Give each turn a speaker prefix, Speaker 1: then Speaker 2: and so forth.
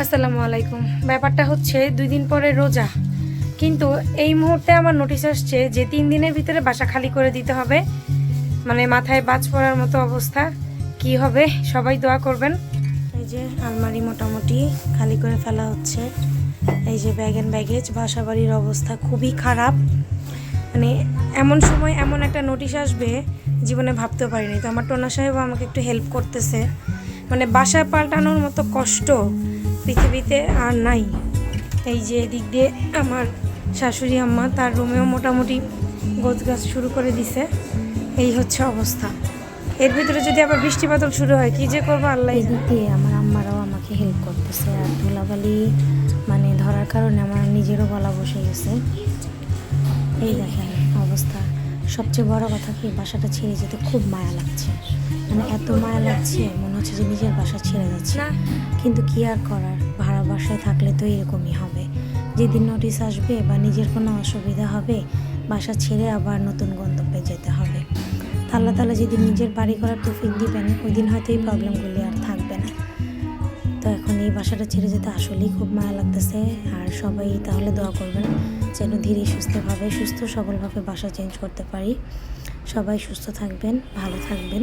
Speaker 1: আসসালামু আলাইকুম। ব্যাপারটা হচ্ছে 2 দিন পরে রোজা, কিন্তু এই মুহূর্তে আমার নোটিশ আসছে যে 3 দিনের ভিতরে বাসা খালি করে দিতে হবে। মানে মাথায় বাজ পড়ার মতো অবস্থা। কি হবে সবাই দোয়া করবেন। এই যে আলমারি মোটামুটি খালি করে ফেলা হচ্ছে। এই যে ব্যাগ এন্ড ব্যাগেজ, বাসা বাড়ির অবস্থা খুবই খারাপ। মানে এমন সময় এমন একটা নোটিশ আসবে জীবনে ভাবতেও পারিনি। তো আমার টোনা সাহেব আমাকে একটু হেল্প করতেছে। মানে বাসা পাল্টানোর মতো কষ্ট পৃথিবীতে আর নাই। এই যে এদিক দিয়ে আমার শাশুড়ি আম্মা তার রুমেও মোটামুটি গোছগাছ শুরু করে দিছে। এই হচ্ছে অবস্থা। এর ভিতরে যদি আবার বৃষ্টি বাদল শুরু হয় কি যে করবো আল্লাহ।
Speaker 2: এদিক দিয়ে আমার আম্মারাও আমাকে হেল্প করতেছে, আর ধুলাবালি মানে ধরার কারণে আমার নিজেরও গলা বসে গেছে। এই দেখেন অবস্থা। সবচেয়ে বড় কথা কি, বাসাটা ছেড়ে যেতে খুব মায়া লাগছে। মানে এত মায়া লাগছে মনে হচ্ছে যে নিজের বাসা ছেড়ে যাচ্ছে। কিন্তু কি আর করার, ভাড়া বাসায় থাকলে তো এরকমই হবে। যেদিন নোটিশ আসবে বা নিজের কোনো অসুবিধা হবে, বাসা ছেড়ে আবার নতুন গন্তব্যে যেতে হবে। আল্লাহ তাআলা যেদিন নিজের বাড়ি করার তৌফিক দিবেন, ওই দিন হয়তো এই প্রবলেমগুলি আর থাকবে না। তো এখন এই বাসাটা ছেড়ে যেতে আসলেই খুব মায়া লাগতেছে। আর সবাই তাহলে দোয়া করবেন যেন ধীরে সুস্থ সবলভাবে বাসা চেঞ্জ করতে পারি। সবাই সুস্থ থাকবেন, ভালো থাকবেন।